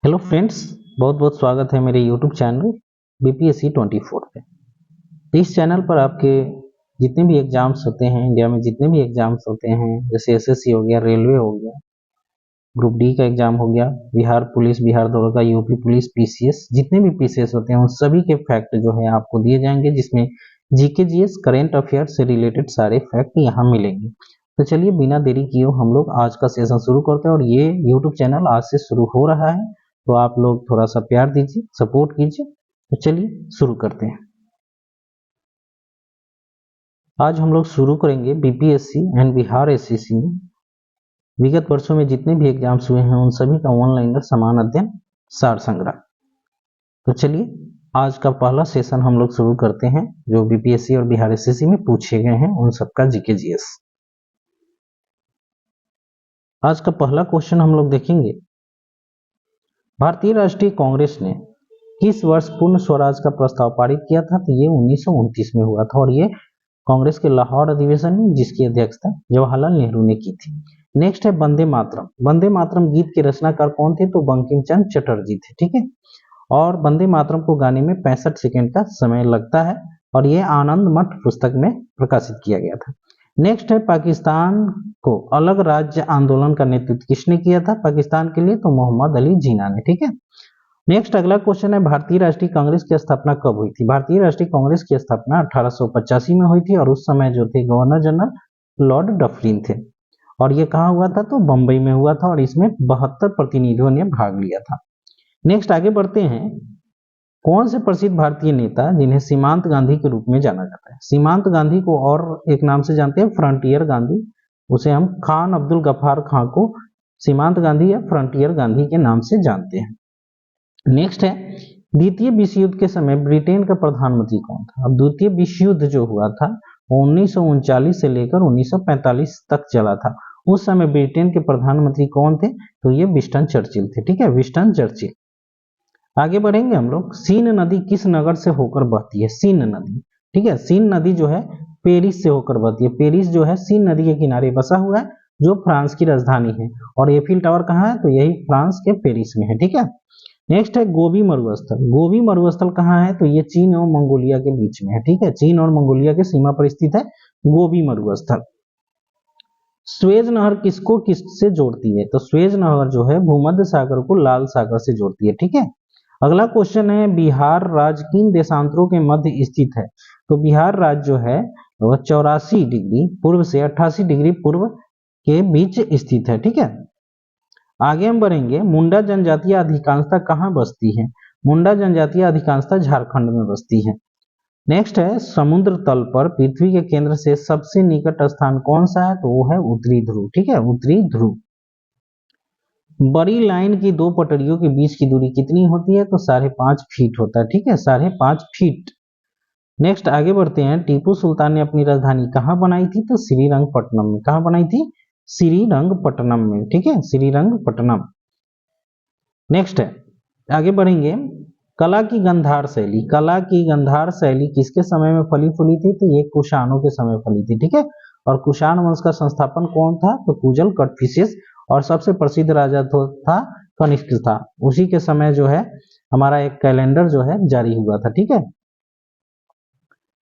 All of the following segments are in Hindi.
हेलो फ्रेंड्स, बहुत बहुत स्वागत है मेरे यूट्यूब चैनल बीपीएससी 24 पे। इस चैनल पर आपके जितने भी एग्जाम्स होते हैं, इंडिया में जितने भी एग्जाम्स होते हैं, जैसे एसएससी हो गया, रेलवे हो गया, ग्रुप डी का एग्जाम हो गया, बिहार पुलिस, बिहार दरोगा, यूपी पुलिस, पीसीएस, जितने भी पीसीएस होते हैं उन सभी के फैक्ट जो है आपको दिए जाएंगे, जिसमें जीके जीएस करंट अफेयर से रिलेटेड सारे फैक्ट यहाँ मिलेंगे। तो चलिए बिना देरी किए हम लोग आज का सेशन शुरू करते हैं। और ये यूट्यूब चैनल आज से शुरू हो रहा है, तो आप लोग थोड़ा सा प्यार दीजिए, सपोर्ट कीजिए। तो चलिए शुरू करते हैं। आज हम लोग शुरू करेंगे बीपीएससी एंड बिहार एसएससी में विगत वर्षों में जितने भी एग्जाम्स हुए हैं उन सभी का ऑनलाइन समान अध्ययन सार संग्रह। तो चलिए आज का पहला सेशन हम लोग शुरू करते हैं, जो बीपीएससी और बिहार एसएससी में पूछे गए हैं उन सबका जीके जीएस। आज का पहला क्वेश्चन हम लोग देखेंगे, भारतीय राष्ट्रीय कांग्रेस ने किस वर्ष पूर्ण स्वराज का प्रस्ताव पारित किया था? तो ये 1929 में हुआ था, और ये कांग्रेस के लाहौर अधिवेशन में, जिसकी अध्यक्षता जवाहरलाल नेहरू ने की थी। नेक्स्ट है वंदे मातरम। वंदे मातरम गीत के रचनाकार कौन थे? तो बंकिम चंद्र चटर्जी थे। ठीक है, और वंदे मातरम को गाने में 65 सेकेंड का समय लगता है, और ये आनंद मठ पुस्तक में प्रकाशित किया गया था। नेक्स्ट है पाकिस्तान को अलग राज्य आंदोलन का नेतृत्व किसने किया था पाकिस्तान के लिए? तो मोहम्मद अली जिन्ना ने। ठीक है, नेक्स्ट अगला क्वेश्चन है, भारतीय राष्ट्रीय कांग्रेस की स्थापना कब हुई थी? भारतीय राष्ट्रीय कांग्रेस की स्थापना 1885 में हुई थी, और उस समय जो थे गवर्नर जनरल लॉर्ड डफरिन थे। और ये कहाँ हुआ था? तो बंबई में हुआ था, और इसमें 72 प्रतिनिधियों ने भाग लिया था। नेक्स्ट आगे बढ़ते हैं, कौन से प्रसिद्ध भारतीय नेता जिन्हें सीमांत गांधी के रूप में जाना जाता है? सीमांत गांधी को और एक नाम से जानते हैं, फ्रंटियर गांधी। उसे हम खान अब्दुल गफ्फार खां को सीमांत गांधी या फ्रंटियर गांधी के नाम से जानते हैं। नेक्स्ट है, द्वितीय विश्व युद्ध के समय ब्रिटेन का प्रधानमंत्री कौन था? अब द्वितीय विश्व युद्ध जो हुआ था 1939 से लेकर 1945 तक चला था। उस समय ब्रिटेन के प्रधानमंत्री कौन थे? तो ये विंस्टन चर्चिल थे। ठीक है, विंस्टन चर्चिल। आगे बढ़ेंगे हम लोग, सीन नदी किस नगर से होकर बहती है? सीन नदी। ठीक है, सीन नदी जो है पेरिस से होकर बहती है। पेरिस जो है सीन नदी के किनारे बसा हुआ है, जो फ्रांस की राजधानी है। और एफिल टावर कहाँ है? तो यही फ्रांस के पेरिस में है। ठीक है, नेक्स्ट है गोबी मरुस्थल। गोबी मरुस्थल कहाँ है? तो ये चीन और मंगोलिया के बीच में है। ठीक है, चीन और मंगोलिया के सीमा पर स्थित है गोबी मरुस्थल। स्वेज नहर किसको किससे जोड़ती है? तो स्वेज नहर जो है भूमध्य सागर को लाल सागर से जोड़ती है। ठीक है, अगला क्वेश्चन है, बिहार राज्य किन देशांतरों के मध्य स्थित है? तो बिहार राज्य जो है वह 84 डिग्री पूर्व से 88 डिग्री पूर्व के बीच स्थित है। ठीक है, आगे हम बढ़ेंगे, मुंडा जनजातीय अधिकांशतः कहाँ बसती है? मुंडा जनजातीय अधिकांशतः झारखंड में बसती है। नेक्स्ट है, समुद्र तल पर पृथ्वी के केंद्र से सबसे निकट स्थान कौन सा है? तो वो है उत्तरी ध्रुव। ठीक है, उत्तरी ध्रुव। बड़ी लाइन की दो पटरियों के बीच की दूरी कितनी होती है? तो 5.5 फीट होता है। ठीक है, 5.5 फीट। नेक्स्ट आगे बढ़ते हैं, टीपू सुल्तान ने अपनी राजधानी कहाँ बनाई थी? तो श्रीरंगपट्टनम में। कहाँ बनाई थी? श्रीरंगपट्टनम में। ठीक है, श्रीरंगपट्टनम। नेक्स्ट है, आगे बढ़ेंगे, कला की गंधार शैली। कला की गंधार शैली किसके समय में फली फूली थी? तो ये कुषाणों के समय फली थी। ठीक है, और कुषाण वंश का संस्थापन कौन था? तो कुजल कटफिसेस, और सबसे प्रसिद्ध राजा था कनिष्क था। उसी के समय जो है हमारा एक कैलेंडर जो है जारी हुआ था। ठीक है,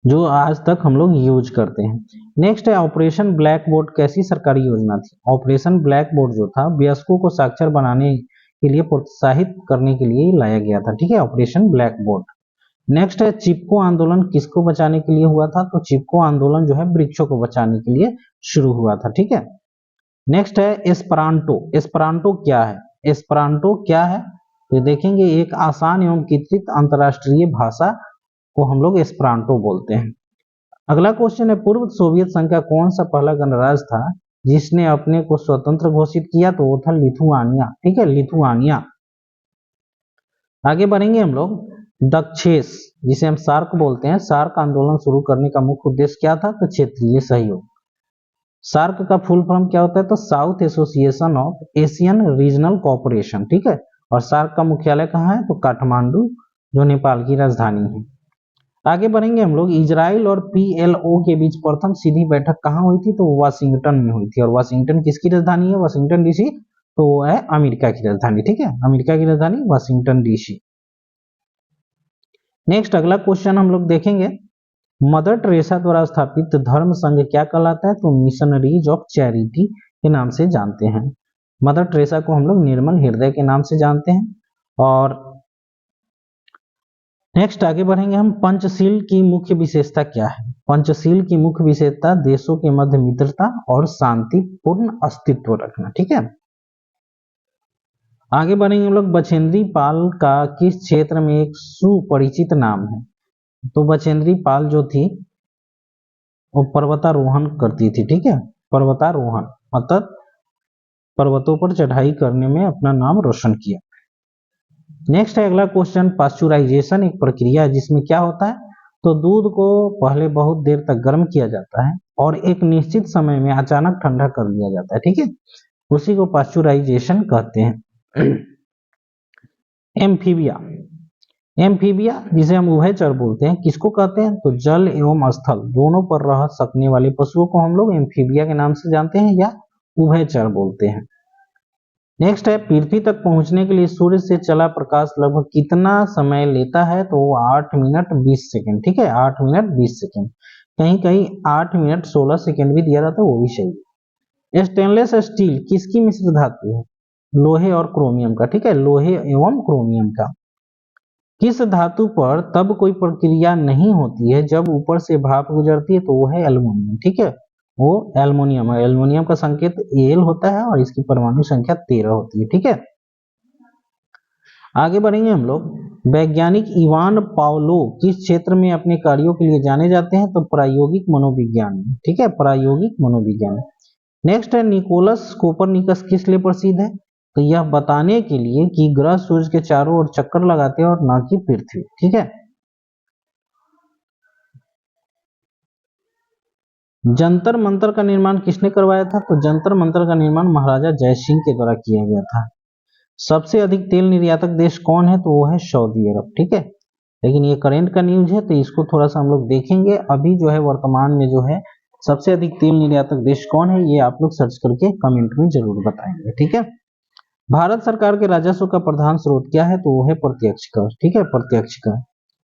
जो आज तक हम लोग यूज करते हैं। नेक्स्ट है, ऑपरेशन ब्लैक बोर्ड कैसी सरकारी योजना थी? ऑपरेशन ब्लैक बोर्ड जो था वयस्कों को साक्षर बनाने के लिए प्रोत्साहित करने के लिए लाया गया था। ठीक है, ऑपरेशन ब्लैक बोर्ड। नेक्स्ट है, चिपको आंदोलन किसको बचाने के लिए हुआ था? तो चिपको आंदोलन जो है वृक्षों को बचाने के लिए शुरू हुआ था। ठीक है, नेक्स्ट है, एस्परांटो। एस्परांटो क्या है? एस्परांटो क्या है? तो देखेंगे, एक आसान एवं कृत्रित अंतरराष्ट्रीय भाषा को हम लोग एस्परांटो बोलते हैं। अगला क्वेश्चन है, पूर्व सोवियत संघ का कौन सा पहला गणराज्य था जिसने अपने को स्वतंत्र घोषित किया? तो वो था लिथुआनिया। ठीक है, लिथुआनिया। आगे बढ़ेंगे हम लोग, दक्षेस जिसे हम सार्क बोलते हैं, सार्क आंदोलन शुरू करने का मुख्य उद्देश्य क्या था? तो क्षेत्रीय सहयोग। सार्क का फुल फॉर्म क्या होता है? तो south association of Asian regional cooperation. ठीक है, और सार्क का मुख्यालय कहाँ है? तो काठमांडू, जो नेपाल की राजधानी है। आगे बढ़ेंगे हम लोग, इजराइल और पीएलओ के बीच प्रथम सीधी बैठक कहाँ हुई थी? तो वाशिंगटन में हुई थी। और वाशिंगटन किसकी राजधानी है? वाशिंगटन डीसी तो वो है अमेरिका की राजधानी। ठीक है, अमेरिका की राजधानी वाशिंगटन डीसी। नेक्स्ट अगला क्वेश्चन हम लोग देखेंगे, मदर टेरेसा द्वारा स्थापित धर्म संघ क्या कहलाता है? तो मिशनरीज ऑफ चैरिटी के नाम से जानते हैं। मदर टेरेसा को हम लोग निर्मल हृदय के नाम से जानते हैं। और नेक्स्ट आगे बढ़ेंगे हम, पंचशील की मुख्य विशेषता क्या है? पंचशील की मुख्य विशेषता देशों के मध्य मित्रता और शांतिपूर्ण अस्तित्व रखना। ठीक है, आगे बढ़ेंगे हम लोग, बछेंद्री पाल का किस क्षेत्र में एक सुपरिचित नाम है? तो बछेंद्री पाल जो थी वो पर्वतारोहण करती थी। ठीक है, पर्वतारोहण मतलब पर्वतों पर चढ़ाई करने में अपना नाम रोशन किया। नेक्स्ट है अगला क्वेश्चन, पास्चुराइजेशन एक प्रक्रिया है जिसमें क्या होता है? तो दूध को पहले बहुत देर तक गर्म किया जाता है और एक निश्चित समय में अचानक ठंडा कर लिया जाता है। ठीक है, उसी को पास्चुराइजेशन कहते हैं। एम्फीबिया, एम्फीबिया जिसे हम उभयचर बोलते हैं, किसको कहते हैं? तो जल एवं स्थल दोनों पर रह सकने वाले पशुओं को हम लोग एम्फीबिया के नाम से जानते हैं या उभयचर बोलते हैं। नेक्स्ट है, पृथ्वी तक पहुंचने के लिए सूर्य से चला प्रकाश लगभग कितना समय लेता है? तो 8 मिनट 20 सेकंड। ठीक है, 8 मिनट 20 सेकंड, कहीं कहीं 8 मिनट 16 सेकंड भी दिया जाता है, वो भी सही है। स्टेनलेस स्टील किसकी मिश्र धातु है? लोहे और क्रोमियम का। ठीक है, लोहे एवं क्रोमियम का। किस धातु पर तब कोई प्रक्रिया नहीं होती है जब ऊपर से भाप गुजरती है? तो वो है एल्युमिनियम। ठीक है, वो एल्युमिनियम है। एल्युमिनियम का संकेत एल होता है और इसकी परमाणु संख्या 13 होती है। ठीक है, आगे बढ़ेंगे हम लोग, वैज्ञानिक इवान पावलो किस क्षेत्र में अपने कार्यों के लिए जाने जाते हैं? तो प्रायोगिक मनोविज्ञान। ठीक है, प्रायोगिक मनोविज्ञान। नेक्स्ट है, निकोलस कोपरनिकस किस लिए प्रसिद्ध है? तो यह बताने के लिए कि ग्रह सूर्य के चारों ओर चक्कर लगाते हैं और न कि पृथ्वी। ठीक है, जंतर मंतर का निर्माण किसने करवाया था? तो जंतर मंतर का निर्माण महाराजा जय सिंह के द्वारा किया गया था। सबसे अधिक तेल निर्यातक देश कौन है? तो वो है सऊदी अरब। ठीक है, लेकिन ये करंट का न्यूज है तो इसको थोड़ा सा हम लोग देखेंगे। अभी जो है वर्तमान में जो है सबसे अधिक तेल निर्यातक देश कौन है, ये आप लोग सर्च करके कमेंट में जरूर बताएंगे। ठीक है, भारत सरकार के राजस्व का प्रधान स्रोत क्या है? तो वो है प्रत्यक्ष कर। ठीक है, प्रत्यक्ष कर।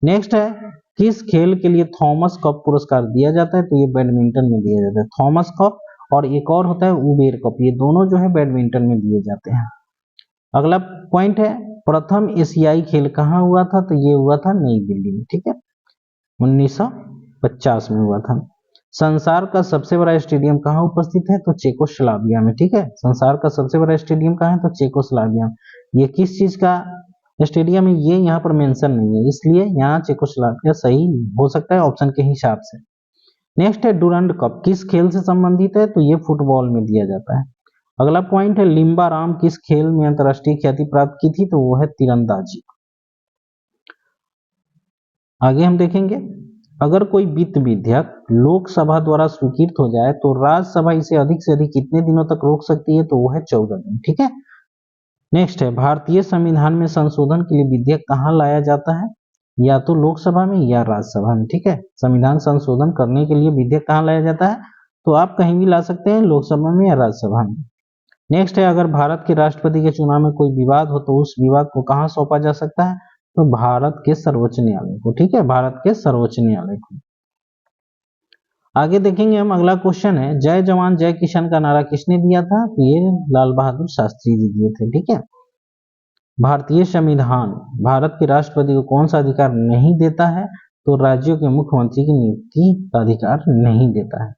नेक्स्ट है, किस खेल के लिए थॉमस कप पुरस्कार दिया जाता है? तो ये बैडमिंटन में दिया जाता है, थॉमस कप, और एक और होता है उबेर कप, ये दोनों जो है बैडमिंटन में दिए जाते हैं। अगला पॉइंट है, प्रथम एशियाई खेल कहाँ हुआ था? तो ये हुआ था नई दिल्ली में। ठीक है, 1950 में हुआ था। संसार का सबसे बड़ा स्टेडियम कहाँ उपस्थित है? तो चेकोस्लोवाकिया में। ठीक है, संसार का सबसे बड़ा स्टेडियम कहाँ है? तो चेकोस्लोवाकिया। ये किस चीज का स्टेडियम है ये यहाँ पर मेंशन नहीं है, इसलिए यहाँ चेकोस्लोवाकिया सही हो सकता है ऑप्शन के हिसाब से। नेक्स्ट है, डुरंड कप किस खेल से संबंधित है? तो ये फुटबॉल में दिया जाता है। अगला पॉइंट है, लिम्बा राम किस खेल में अंतरराष्ट्रीय ख्याति प्राप्त की थी? तो वो है तीरंदाजी। आगे हम देखेंगे, अगर कोई वित्त विधेयक लोकसभा द्वारा स्वीकृत हो जाए तो राज्यसभा इसे अधिक से अधिक कितने दिनों तक रोक सकती है? तो वो है 14 दिन। ठीक है, नेक्स्ट है, भारतीय संविधान में संशोधन के लिए विधेयक कहाँ लाया जाता है? या तो लोकसभा में या राज्यसभा में। ठीक है, संविधान संशोधन करने के लिए विधेयक कहाँ लाया जाता है? तो आप कहीं भी ला सकते हैं, लोकसभा में या राज्यसभा में। नेक्स्ट है, अगर भारत के राष्ट्रपति के चुनाव में कोई विवाद हो तो उस विवाद को कहाँ सौंपा जा सकता है? तो भारत के सर्वोच्च न्यायालय को। ठीक है, भारत के सर्वोच्च न्यायालय को। आगे देखेंगे हम, अगला क्वेश्चन है, जय जवान जय किसान का नारा किसने दिया था? तो ये लाल बहादुर शास्त्री जी दिए थे। ठीक है, भारतीय संविधान भारत के राष्ट्रपति को कौन सा अधिकार नहीं देता है? तो राज्यों के मुख्यमंत्री की नियुक्ति का अधिकार नहीं देता है।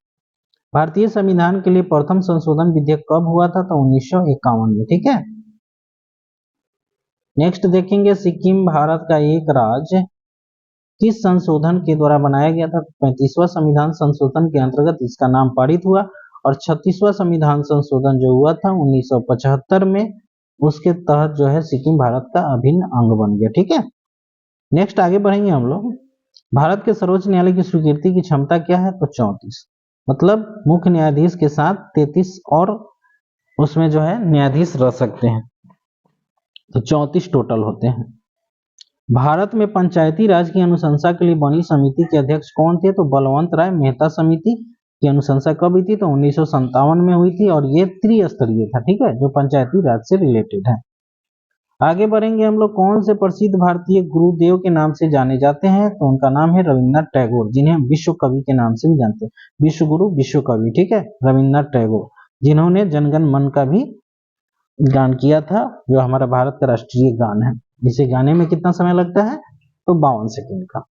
भारतीय संविधान के लिए प्रथम संशोधन विधेयक कब हुआ था? तो 1951 में। ठीक है, नेक्स्ट देखेंगे, सिक्किम भारत का एक राज्य किस संशोधन के द्वारा बनाया गया था? 35वां संविधान संशोधन के अंतर्गत इसका नाम पारित हुआ। और 36वां संविधान संशोधन जो हुआ था 1975 में, उसके तहत जो है सिक्किम भारत का अभिन्न अंग बन गया। ठीक है, नेक्स्ट आगे बढ़ेंगे हम लोग, भारत के सर्वोच्च न्यायालय की स्वीकृति की क्षमता क्या है? तो 34, मतलब मुख्य न्यायाधीश के साथ 33 और उसमें जो है न्यायाधीश रह सकते हैं, तो 34 टोटल होते हैं। भारत में पंचायती राज की अनुशंसा के लिए बनी समिति के अध्यक्ष कौन थे? तो बलवंत राय मेहता समिति। की अनुशंसा कब हुई थी, तो 1957 में हुई थी और ये त्रिस्तरीय था, ठीक है, जो पंचायती राज से रिलेटेड है। आगे बढ़ेंगे हम लोग, कौन से प्रसिद्ध भारतीय गुरुदेव के नाम से जाने जाते हैं, तो उनका नाम है रविन्द्रनाथ टैगोर, जिन्हें हम विश्व कवि के नाम से भी जानते हैं, विश्व गुरु विश्व कवि, ठीक है, रविन्द्रनाथ टैगोर, जिन्होंने जनगण मन का भी गान किया था, जो हमारा भारत का राष्ट्रीय गान है। इसे गाने में कितना समय लगता है, तो 52 सेकंड का।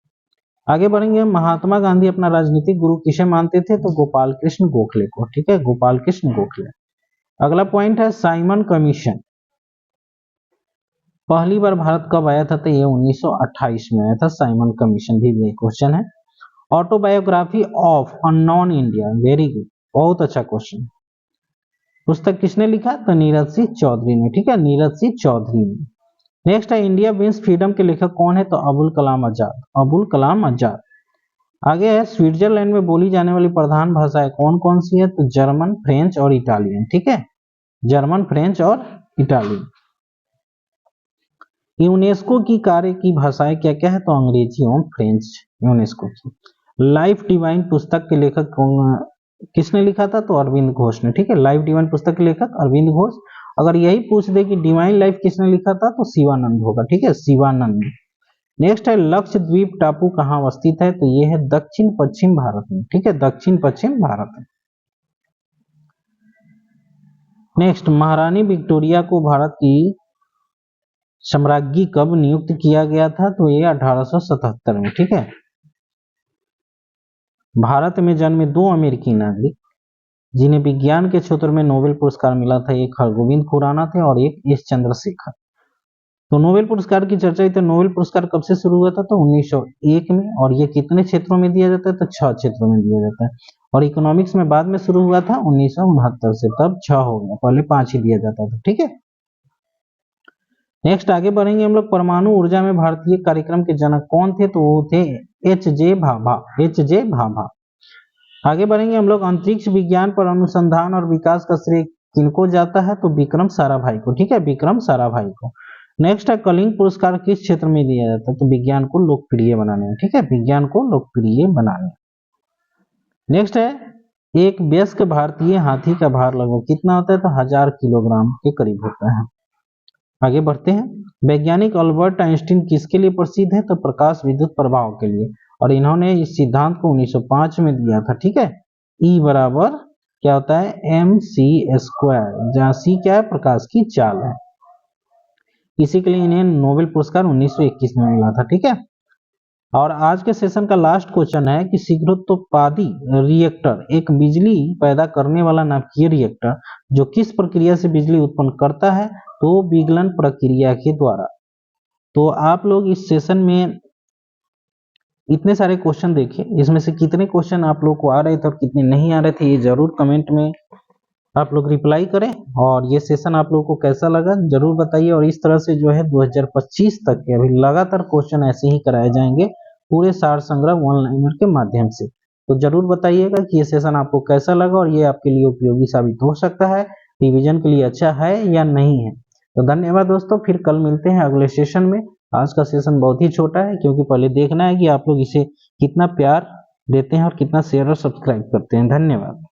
आगे बढ़ेंगे, महात्मा गांधी अपना राजनीतिक गुरु किसे मानते थे, तो गोपाल कृष्ण गोखले को, ठीक है, गोपाल कृष्ण गोखले। अगला पॉइंट है साइमन कमीशन, पहली बार भारत कब आया था, तो ये 1928 में आया था, साइमन कमीशन भी ये क्वेश्चन है। Autobiography of unknown India, very good, बहुत अच्छा क्वेश्चन। पुस्तक किसने लिखा, तो नीरज सिंह चौधरी ने, ठीक है, नीरज सिंह चौधरी ने। नेक्स्ट है इंडिया विंस फ्रीडम के लेखक कौन है, तो अबुल कलाम आजाद, अबुल कलाम आजाद। आगे है स्विट्जरलैंड में बोली जाने वाली प्रधान भाषाएं कौन कौन सी है, तो जर्मन, फ्रेंच और इटालियन, ठीक है, जर्मन, फ्रेंच और इटालियन। यूनेस्को की कार्य की भाषाएं क्या क्या है, तो अंग्रेजी और फ्रेंच, यूनेस्को की। लाइफ डिवाइन पुस्तक के लेखक किसने लिखा था, तो अरविंद घोष ने, ठीक है, लाइफ डिवाइन पुस्तक के लेखक अरविंद घोष। अगर यही पूछ दे कि डिवाइन लाइफ किसने लिखा था, तो शिवानंद होगा, ठीक है, शिवानंद। नेक्स्ट है लक्षद्वीप टापू कहाँ अवस्थित है, तो ये है दक्षिण पश्चिम भारत में, ठीक है, दक्षिण पश्चिम भारत में। नेक्स्ट, महारानी विक्टोरिया को भारत की सम्राज्ञी कब नियुक्त किया गया था, तो ये 1877 में, ठीक है। भारत में जन्मे 2 अमेरिकी नागरिक जिन्हें विज्ञान के क्षेत्र में नोबेल पुरस्कार मिला था, एक हरगोविंद खुराना थे और एक एस चंद्रशेखर। तो नोबेल पुरस्कार की चर्चा हुई, तो नोबेल पुरस्कार कब से शुरू हुआ था, तो 1901 में, और ये कितने क्षेत्रों में दिया जाता है, तो 6 क्षेत्रों में दिया जाता है। और इकोनॉमिक्स में बाद में शुरू हुआ था 1969 से, तब 6 हो गया, पहले 5 ही दिया जाता था, ठीक है। नेक्स्ट आगे बढ़ेंगे हम लोग, परमाणु ऊर्जा में भारतीय कार्यक्रम के जनक कौन थे, तो वो थे एच.जे. भाभा, एच.जे. भाभा। आगे बढ़ेंगे हम लोग, अंतरिक्ष विज्ञान पर अनुसंधान और विकास का श्रेय किनको जाता है, तो विक्रम साराभाई को, ठीक है, विक्रम साराभाई को। नेक्स्ट है कलिंग पुरस्कार किस क्षेत्र में दिया जाता है, तो विज्ञान को लोकप्रिय बनाने में, ठीक है, विज्ञान को लोकप्रिय बनाने। नेक्स्ट है एक वयस्क भारतीय हाथी का भार लगभग कितना होता है, तो 1000 किलोग्राम के करीब होता है। आगे बढ़ते हैं, वैज्ञानिक अल्बर्ट आइंस्टीन किसके लिए प्रसिद्ध है, तो प्रकाश विद्युत प्रभाव के लिए, और इन्होंने इस सिद्धांत को 1905 में दिया था, ठीक है। E बराबर क्या होता है, mc², जहां C क्या है, प्रकाश की चाल है। इसी के लिए इन्हें नोबेल पुरस्कार 1921 में मिला था, ठीक है। और आज के सेशन का लास्ट क्वेश्चन है कि शीघ्रोत्पादी रिएक्टर एक बिजली पैदा करने वाला नाभिकीय रिएक्टर जो किस प्रक्रिया से बिजली उत्पन्न करता है, तो विगलन प्रक्रिया के द्वारा। तो आप लोग इस सेशन में इतने सारे क्वेश्चन देखे, इसमें से कितने क्वेश्चन आप लोग को आ रहे थे और कितने नहीं आ रहे थे, ये जरूर कमेंट में आप लोग रिप्लाई करें। और ये सेशन आप लोगों को कैसा लगा जरूर बताइए। और इस तरह से जो है 2025 तक के अभी लगातार क्वेश्चन ऐसे ही कराए जाएंगे पूरे सार संग्रह ऑनलाइनर के माध्यम से। तो जरूर बताइएगा कि ये सेशन आपको कैसा लगा और ये आपके लिए उपयोगी साबित हो सकता है, रिवीजन के लिए अच्छा है या नहीं है। तो धन्यवाद दोस्तों, फिर कल मिलते हैं अगले सेशन में। आज का सेशन बहुत ही छोटा है क्योंकि पहले देखना है कि आप लोग इसे कितना प्यार देते हैं और कितना शेयर और सब्सक्राइब करते हैं। धन्यवाद।